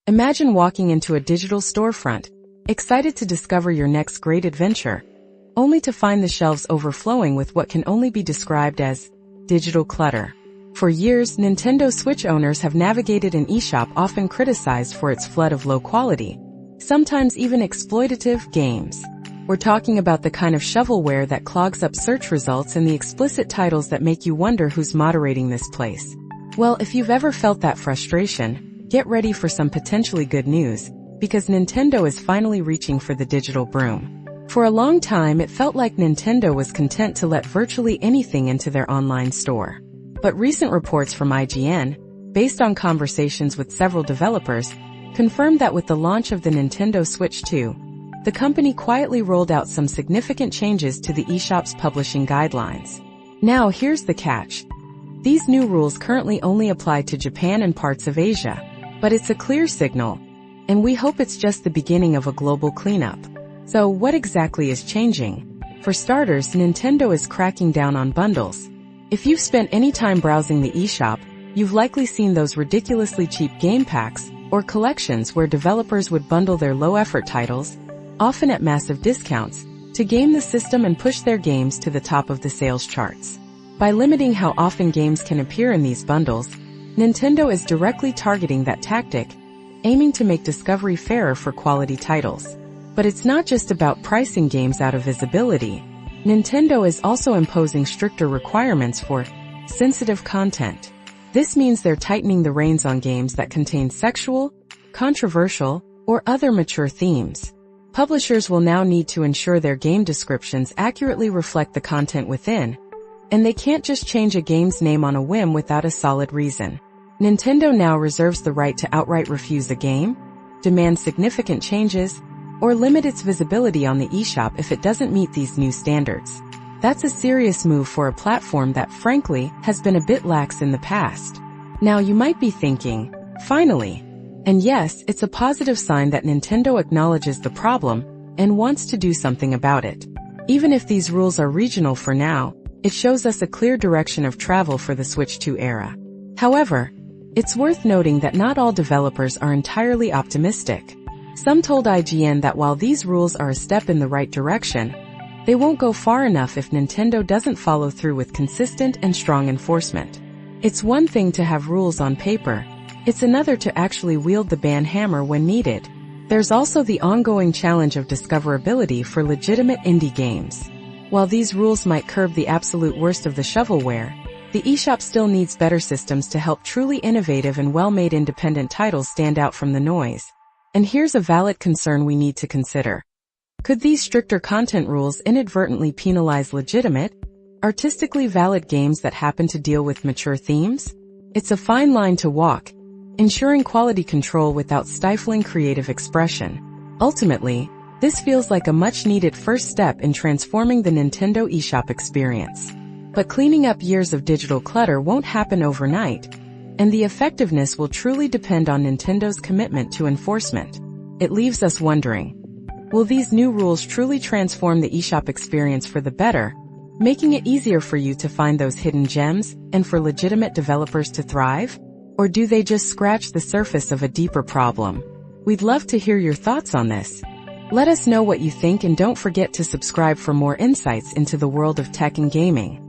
Imagine walking into a digital storefront, excited to discover your next great adventure, only to find the shelves overflowing with what can only be described as digital clutter. For years, Nintendo Switch owners have navigated an eShop often criticized for its flood of low-quality, sometimes even exploitative, games. We're talking about the kind of shovelware that clogs up search results and the explicit titles that make you wonder who's moderating this place. Well, if you've ever felt that frustration, get ready for some potentially good news, because Nintendo is finally reaching for the digital broom. For a long time, it felt like Nintendo was content to let virtually anything into their online store. But recent reports from IGN, based on conversations with several developers, confirmed that with the launch of the Nintendo Switch 2, the company quietly rolled out some significant changes to the eShop's publishing guidelines. Now here's the catch. These new rules currently only apply to Japan and parts of Asia, but it's a clear signal, and we hope it's just the beginning of a global cleanup. So what exactly is changing? For starters, Nintendo is cracking down on bundles. If you've spent any time browsing the eShop, you've likely seen those ridiculously cheap game packs or collections where developers would bundle their low-effort titles, often at massive discounts, to game the system and push their games to the top of the sales charts. By limiting how often games can appear in these bundles, Nintendo is directly targeting that tactic, aiming to make discovery fairer for quality titles. But it's not just about pricing games out of visibility. Nintendo is also imposing stricter requirements for sensitive content. This means they're tightening the reins on games that contain sexual, controversial, or other mature themes. Publishers will now need to ensure their game descriptions accurately reflect the content within, and they can't just change a game's name on a whim without a solid reason. Nintendo now reserves the right to outright refuse a game, demand significant changes, or limit its visibility on the eShop if it doesn't meet these new standards. That's a serious move for a platform that, frankly, has been a bit lax in the past. Now you might be thinking, finally. And yes, it's a positive sign that Nintendo acknowledges the problem and wants to do something about it. Even if these rules are regional for now, it shows us a clear direction of travel for the Switch 2 era. However, it's worth noting that not all developers are entirely optimistic. Some told IGN that while these rules are a step in the right direction, they won't go far enough if Nintendo doesn't follow through with consistent and strong enforcement. It's one thing to have rules on paper. It's another to actually wield the ban hammer when needed. There's also the ongoing challenge of discoverability for legitimate indie games. While these rules might curb the absolute worst of the shovelware, the eShop still needs better systems to help truly innovative and well-made independent titles stand out from the noise. And here's a valid concern we need to consider. Could these stricter content rules inadvertently penalize legitimate, artistically valid games that happen to deal with mature themes? It's a fine line to walk, ensuring quality control without stifling creative expression. Ultimately, this feels like a much-needed first step in transforming the Nintendo eShop experience. But cleaning up years of digital clutter won't happen overnight, and the effectiveness will truly depend on Nintendo's commitment to enforcement. It leaves us wondering, will these new rules truly transform the eShop experience for the better, making it easier for you to find those hidden gems and for legitimate developers to thrive? Or do they just scratch the surface of a deeper problem? We'd love to hear your thoughts on this. Let us know what you think and don't forget to subscribe for more insights into the world of tech and gaming.